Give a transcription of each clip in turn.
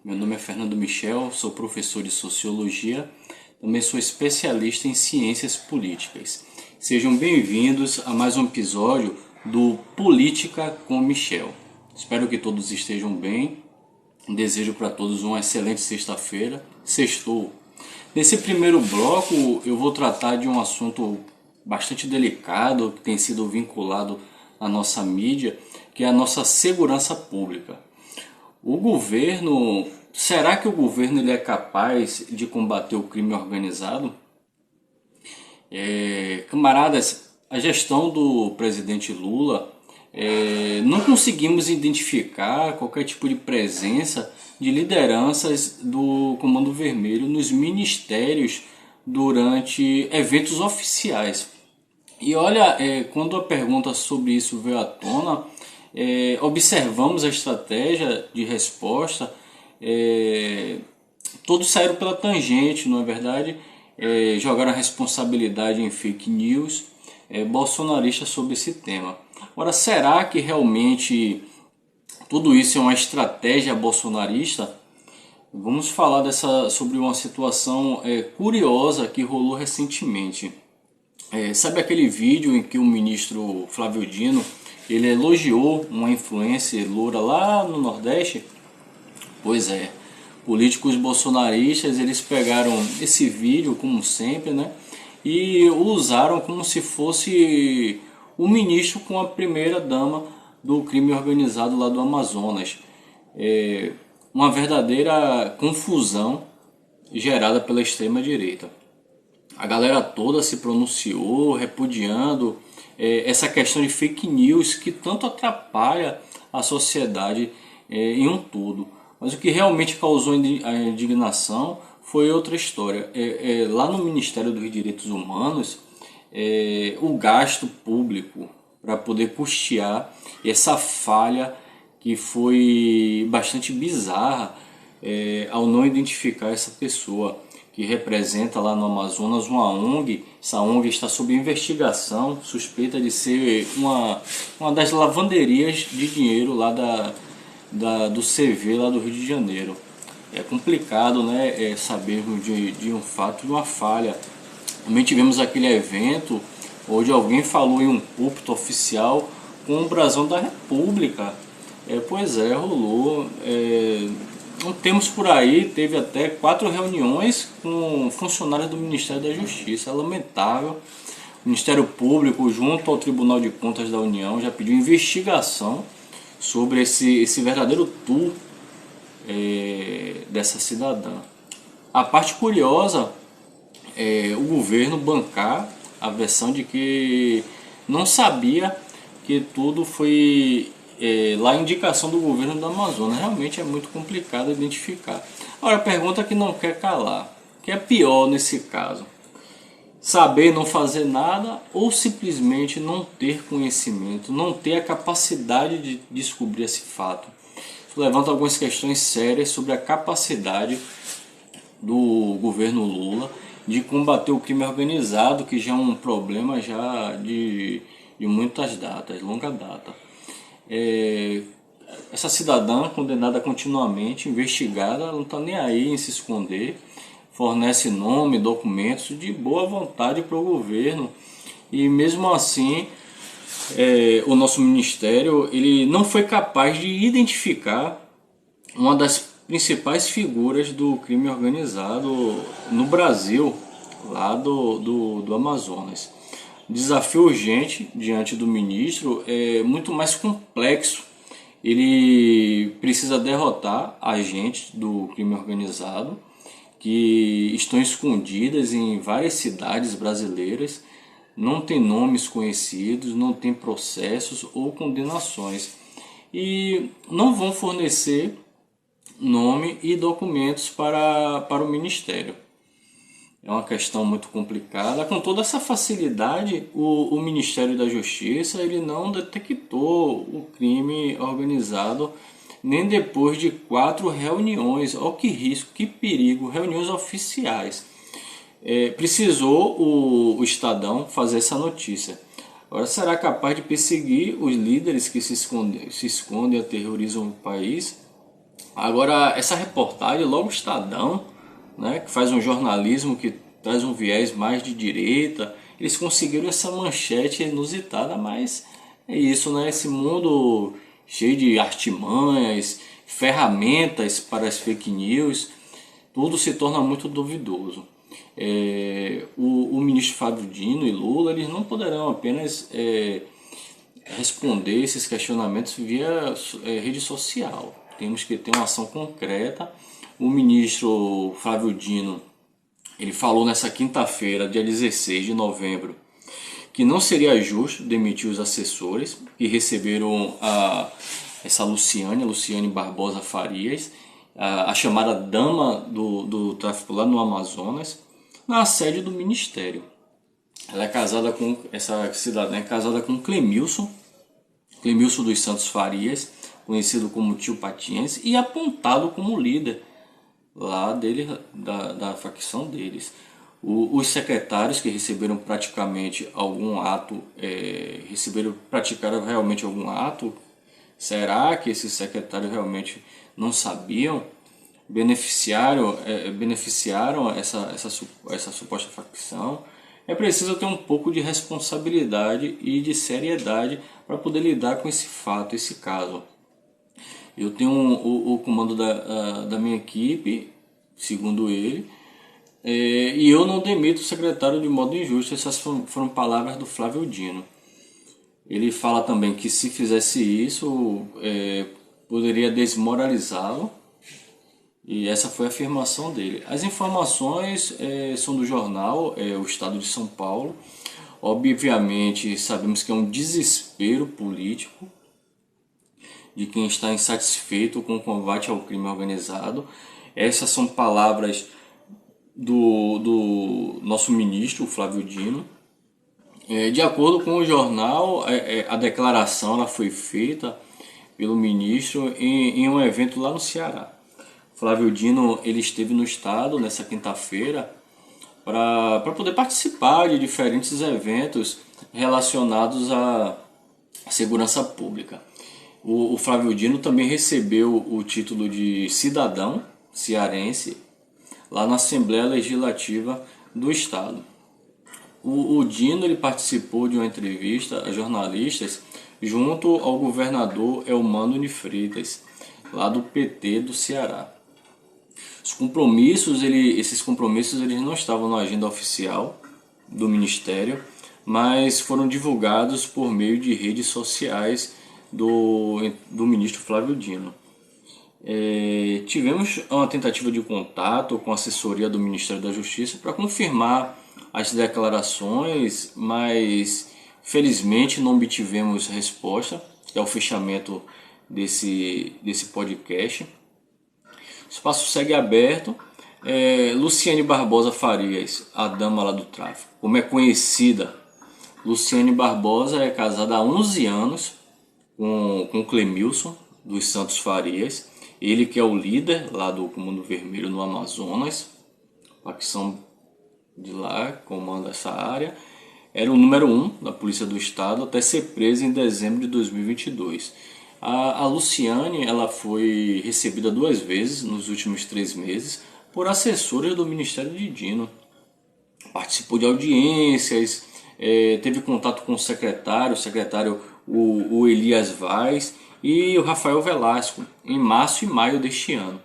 Meu nome é Fernando Michel, sou professor de Sociologia, também sou especialista em Ciências Políticas. Sejam bem-vindos a mais um episódio do Política com Michel. Espero que todos estejam bem. Desejo para todos uma excelente sexta-feira. Sextou. Nesse primeiro bloco eu vou tratar de um assunto bastante delicado que tem sido vinculado à nossa mídia, que é a nossa segurança pública. O governo, será que o governo ele é capaz de combater o crime organizado? Camaradas, a gestão do presidente Lula, não conseguimos identificar qualquer tipo de presença de lideranças do Comando Vermelho nos ministérios durante eventos oficiais. E olha, quando a pergunta sobre isso veio à tona, observamos a estratégia de resposta, todos saíram pela tangente, não é verdade? Jogaram a responsabilidade em fake news bolsonaristas sobre esse tema. Agora, será que realmente tudo isso é uma estratégia bolsonarista? Vamos falar sobre uma situação curiosa que rolou recentemente. Sabe aquele vídeo em que o ministro Flávio Dino ele elogiou uma influencer loura lá no Nordeste? Pois é, políticos bolsonaristas eles pegaram esse vídeo, como sempre, né, e o usaram como se fosse o ministro com a primeira dama do crime organizado lá do Amazonas. Uma verdadeira confusão gerada pela extrema direita. A galera toda se pronunciou repudiando essa questão de fake news que tanto atrapalha a sociedade em um todo. Mas o que realmente causou a indignação foi outra história. Lá no Ministério dos Direitos Humanos, o gasto público para poder custear essa falha que foi bastante bizarra ao não identificar essa pessoa que representa lá no Amazonas uma ONG. Essa ONG está sob investigação, suspeita de ser uma das lavanderias de dinheiro lá do CV lá do Rio de Janeiro. É complicado, né, sabermos de um fato, de uma falha. Também tivemos aquele evento onde alguém falou em um púlpito oficial com o brasão da República. Pois é, rolou. Temos por aí, teve até 4 reuniões com funcionários do Ministério da Justiça. É lamentável. O Ministério Público, junto ao Tribunal de Contas da União, já pediu investigação sobre esse verdadeiro tour dessa cidadã. A parte curiosa é o governo bancar a versão de que não sabia que tudo foi lá a indicação do governo do Amazonas. Realmente é muito complicado identificar. Agora, a pergunta que não quer calar: o que é pior nesse caso? Saber não fazer nada ou simplesmente não ter conhecimento, não ter a capacidade de descobrir esse fato? Isso levanta algumas questões sérias sobre a capacidade do governo Lula de combater o crime organizado, que já é um problema já de muitas datas, longa data. Essa cidadã condenada continuamente, investigada, ela não está nem aí em se esconder, fornece nome, documentos de boa vontade para o governo, e mesmo assim o nosso ministério ele não foi capaz de identificar uma das principais figuras do crime organizado no Brasil, lá do Amazonas. O desafio urgente diante do ministro é muito mais complexo. Ele precisa derrotar agentes do crime organizado que estão escondidas em várias cidades brasileiras, não tem nomes conhecidos, não tem processos ou condenações e não vão fornecer nome e documentos para o Ministério. É uma questão muito complicada. Com toda essa facilidade, o Ministério da Justiça ele não detectou o crime organizado nem depois de 4 reuniões. Olha que risco, que perigo, reuniões oficiais. Precisou o Estadão fazer essa notícia. Agora, será capaz de perseguir os líderes que se escondem e aterrorizam o país? Agora, essa reportagem, logo o Estadão, né, que faz um jornalismo que traz um viés mais de direita, eles conseguiram essa manchete inusitada, mas é isso, né? Esse mundo cheio de artimanhas, ferramentas para as fake news, tudo se torna muito duvidoso. O ministro Fábio Dino e Lula, eles não poderão apenas responder esses questionamentos via rede social. Temos que ter uma ação concreta. O ministro Flávio Dino, ele falou nessa quinta-feira, dia 16 de novembro, que não seria justo demitir os assessores que receberam essa Luciane Barbosa Farias, a chamada dama do tráfico lá no Amazonas, na sede do ministério. Ela é casada com, essa cidadã é casada com Clemilson dos Santos Farias, conhecido como Tio Patinhas, e apontado como líder lá dele, da facção deles. Os secretários que receberam praticamente algum ato, praticaram realmente algum ato? Será que esses secretários realmente não sabiam? Beneficiaram essa suposta facção? É preciso ter um pouco de responsabilidade e de seriedade para poder lidar com esse fato, esse caso. Eu tenho o comando da minha equipe, segundo ele, e eu não demito o secretário de modo injusto. Essas foram palavras do Flávio Dino. Ele fala também que se fizesse isso, poderia desmoralizá-lo. E essa foi a afirmação dele. As informações são do jornal O Estado de São Paulo. Obviamente, sabemos que é um desespero político de quem está insatisfeito com o combate ao crime organizado. Essas são palavras do nosso ministro, Flávio Dino. De acordo com o jornal, a declaração ela foi feita pelo ministro em um evento lá no Ceará. Flávio Dino ele esteve no estado nessa quinta-feira para poder participar de diferentes eventos relacionados à segurança pública. O Flávio Dino também recebeu o título de cidadão cearense lá na Assembleia Legislativa do Estado. O Dino ele participou de uma entrevista a jornalistas junto ao governador Elmano de Freitas, lá do PT do Ceará. Esses compromissos eles não estavam na agenda oficial do Ministério, mas foram divulgados por meio de redes sociais do ministro Flávio Dino. Tivemos uma tentativa de contato com a assessoria do Ministério da Justiça para confirmar as declarações, mas felizmente não obtivemos resposta até o fechamento desse podcast. O espaço segue aberto. Luciane Barbosa Farias, a dama lá do tráfico, como é conhecida, Luciane Barbosa é casada há 11 anos com Clemilson dos Santos Farias, ele que é o líder lá do Comando Vermelho no Amazonas, facção de lá, comanda essa área. Era o número 1 da Polícia do Estado até ser presa em dezembro de 2022. A Luciane ela foi recebida 2 vezes nos últimos 3 meses por assessores do Ministério de Dino. Participou de audiências, teve contato com o secretário o Elias Vaz e o Rafael Velasco em março e maio deste ano.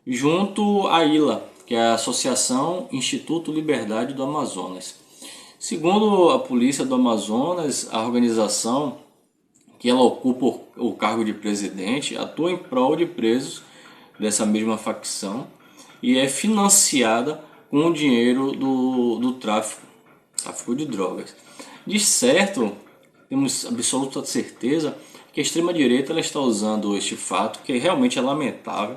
Junto à ILA, que é a Associação Instituto Liberdade do Amazonas. Segundo a Polícia do Amazonas, a organização que ela ocupa o cargo de presidente, atua em prol de presos dessa mesma facção e é financiada com o dinheiro do tráfico de drogas. De certo, temos absoluta certeza que a extrema-direita ela está usando este fato, que realmente é lamentável,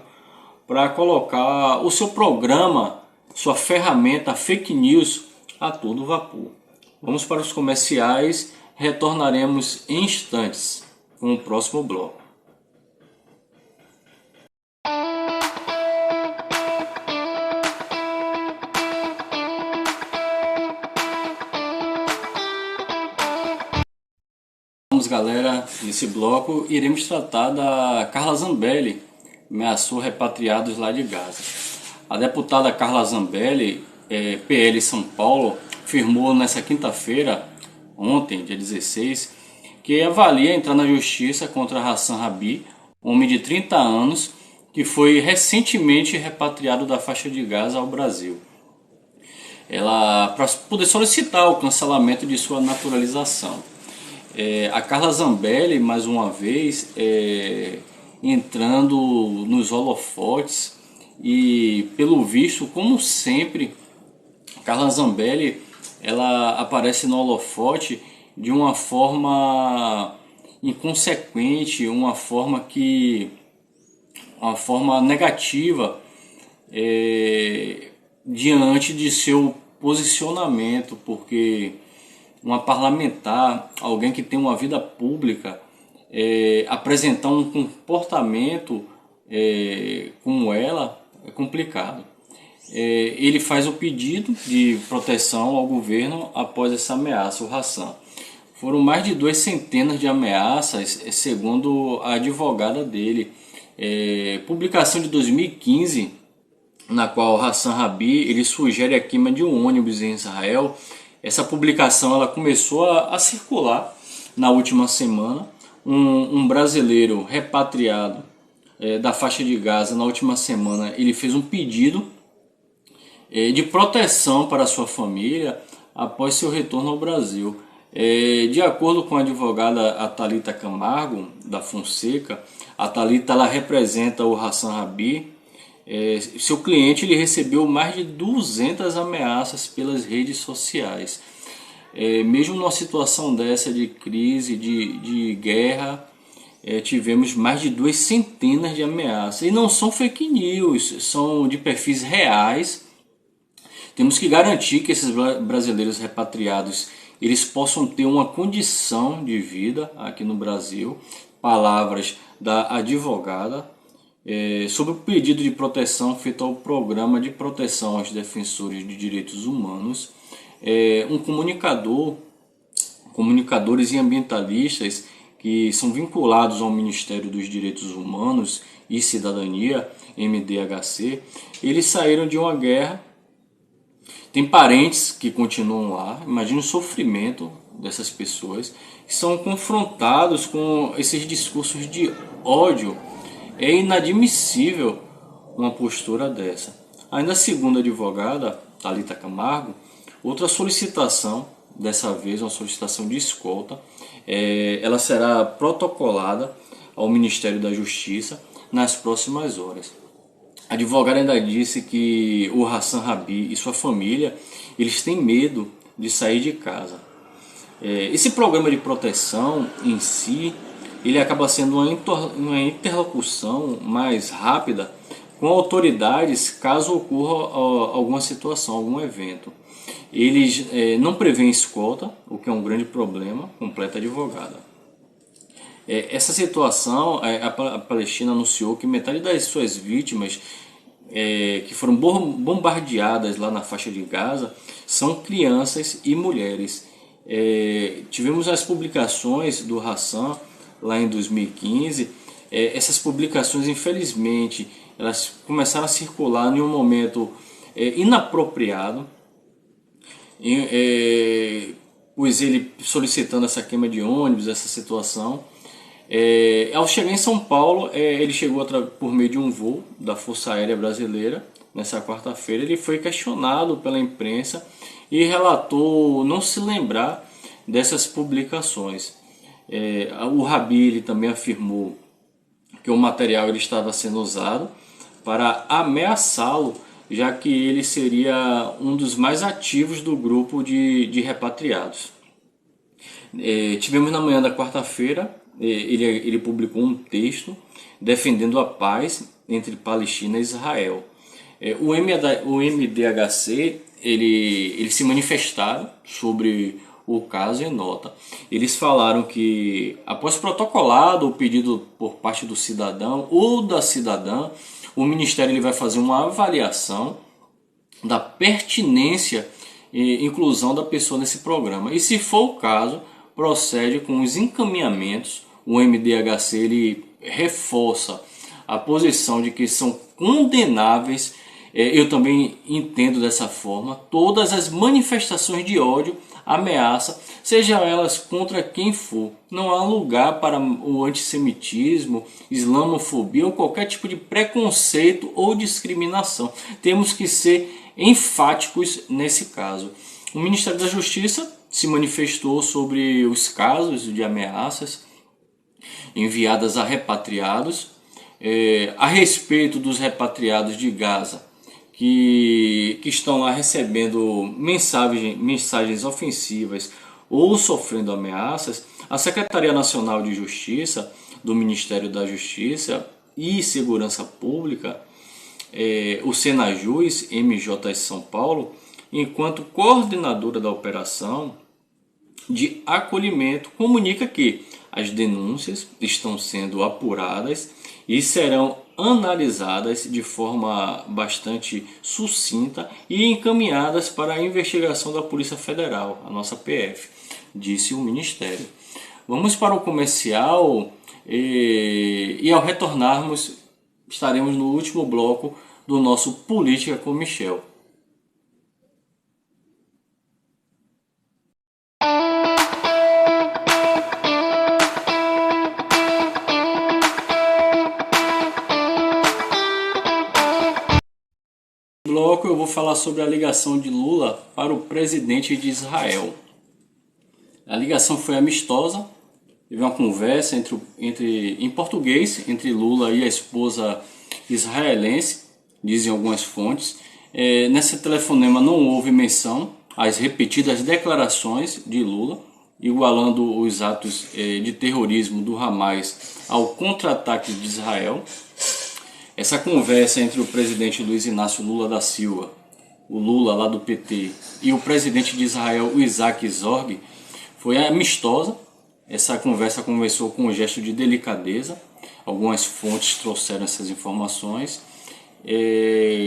para colocar o seu programa, sua ferramenta fake news a todo vapor. Vamos para os comerciais. Retornaremos em instantes com o próximo bloco. Vamos, galera, nesse bloco iremos tratar da Carla Zambelli, ameaçou repatriados lá de Gaza. A deputada Carla Zambelli, PL São Paulo, afirmou nessa quinta-feira, ontem, dia 16, que avalia entrar na justiça contra Hassan Rabi, homem de 30 anos, que foi recentemente repatriado da faixa de Gaza ao Brasil. Ela para poder solicitar o cancelamento de sua naturalização. A Carla Zambelli, mais uma vez, entrando nos holofotes e, pelo visto, como sempre, Carla Zambelli ela aparece no holofote de uma forma inconsequente, uma forma negativa diante de seu posicionamento, porque uma parlamentar, alguém que tem uma vida pública, apresentar um comportamento como ela é complicado. Ele faz o pedido de proteção ao governo após essa ameaça, o Hassan. Foram mais de 2 centenas de ameaças, segundo a advogada dele. Publicação de 2015, na qual Hassan Rabi ele sugere a queima de um ônibus em Israel. Essa publicação ela começou a circular na última semana. Um brasileiro repatriado da faixa de Gaza, na última semana, ele fez um pedido de proteção para sua família após seu retorno ao Brasil. De acordo com a advogada Thalita Camargo, da Fonseca, a Thalita ela representa o Hassan Rabi. Seu cliente ele recebeu mais de 200 ameaças pelas redes sociais. Mesmo numa situação dessa de crise, de guerra, tivemos mais de 2 centenas de ameaças. E não são fake news, são de perfis reais. Temos que garantir que esses brasileiros repatriados eles possam ter uma condição de vida aqui no Brasil. Palavras da advogada sobre o pedido de proteção feito ao Programa de Proteção aos Defensores de Direitos Humanos. Comunicadores e ambientalistas que são vinculados ao Ministério dos Direitos Humanos e Cidadania, MDHC, eles saíram de uma guerra. Tem parentes que continuam lá. Imagina o sofrimento dessas pessoas que são confrontados com esses discursos de ódio. É inadmissível uma postura dessa. Ainda segundo a advogada Thalita Camargo, outra solicitação, dessa vez uma solicitação de escolta, ela será protocolada ao Ministério da Justiça nas próximas horas. A advogada ainda disse que o Hassan Rabi e sua família eles têm medo de sair de casa. Esse programa de proteção em si ele acaba sendo uma interlocução mais rápida com autoridades caso ocorra alguma situação, algum evento. Eles não prevêem escolta, o que é um grande problema, completa a advogada. Essa situação, a Palestina anunciou que metade das suas vítimas que foram bombardeadas lá na faixa de Gaza são crianças e mulheres. Tivemos as publicações do Hassan lá em 2015. Essas publicações, infelizmente, elas começaram a circular em um momento inapropriado, pois ele solicitando essa queima de ônibus, essa situação. Ao chegar em São Paulo, ele chegou por meio de um voo da Força Aérea Brasileira. Nessa quarta-feira ele foi questionado pela imprensa e relatou não se lembrar dessas publicações. O Rabi ele também afirmou que o material ele estava sendo usado para ameaçá-lo, já que ele seria um dos mais ativos do grupo de repatriados. Tivemos na manhã da quarta-feira, ele publicou um texto defendendo a paz entre Palestina e Israel. O MDHC ele se manifestaram sobre o caso em nota. Eles falaram que após protocolado o pedido por parte do cidadão ou da cidadã, o Ministério ele vai fazer uma avaliação da pertinência e inclusão da pessoa nesse programa. E se for o caso, procede com os encaminhamentos. O MDHC ele reforça a posição de que são condenáveis, eu também entendo dessa forma, todas as manifestações de ódio, ameaça, sejam elas contra quem for. Não há lugar para o antissemitismo, islamofobia ou qualquer tipo de preconceito ou discriminação. Temos que ser enfáticos nesse caso. O Ministério da Justiça se manifestou sobre os casos de ameaças enviadas a repatriados. A respeito dos repatriados de Gaza que estão lá recebendo mensagens ofensivas ou sofrendo ameaças, a Secretaria Nacional de Justiça do Ministério da Justiça e Segurança Pública, o Senajus MJ São Paulo, enquanto coordenadora da operação de acolhimento, comunica que as denúncias estão sendo apuradas e serão analisadas de forma bastante sucinta e encaminhadas para a investigação da Polícia Federal, a nossa PF, disse o Ministério. Vamos para o comercial e ao retornarmos estaremos no último bloco do nosso Política com Michel. Bloco eu vou falar sobre a ligação de Lula para o presidente de Israel. A ligação foi amistosa, teve uma conversa em português entre Lula e a esposa israelense, dizem algumas fontes. Nesse telefonema não houve menção às repetidas declarações de Lula, igualando os atos de terrorismo do Hamas ao contra-ataque de Israel. Essa conversa entre o presidente Luiz Inácio Lula da Silva, o Lula lá do PT, e o presidente de Israel, o Isaac Herzog, foi amistosa. Essa conversa começou com um gesto de delicadeza. Algumas fontes trouxeram essas informações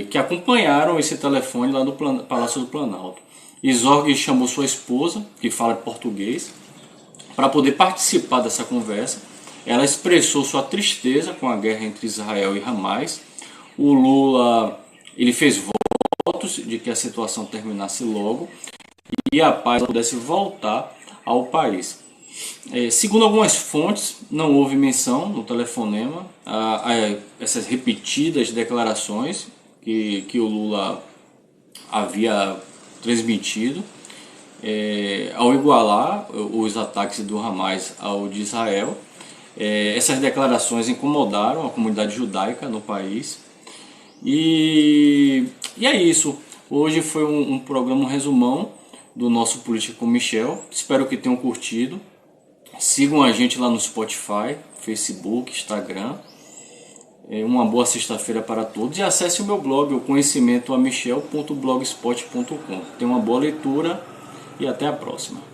que acompanharam esse telefone lá do Palácio do Planalto. Herzog chamou sua esposa, que fala português, para poder participar dessa conversa. Ela expressou sua tristeza com a guerra entre Israel e Hamas. O Lula ele fez votos de que a situação terminasse logo e a paz pudesse voltar ao país. Segundo algumas fontes, não houve menção no telefonema a essas repetidas declarações que o Lula havia transmitido ao igualar os ataques do Hamas ao de Israel. Essas declarações incomodaram a comunidade judaica no país. E é isso. Hoje foi um programa, um resumão do nosso Política com Michel. Espero que tenham curtido. Sigam a gente lá no Spotify, Facebook, Instagram. Uma boa sexta-feira para todos. E acesse o meu blog, o conhecimentoamichel.blogspot.com. Tenha uma boa leitura e até a próxima.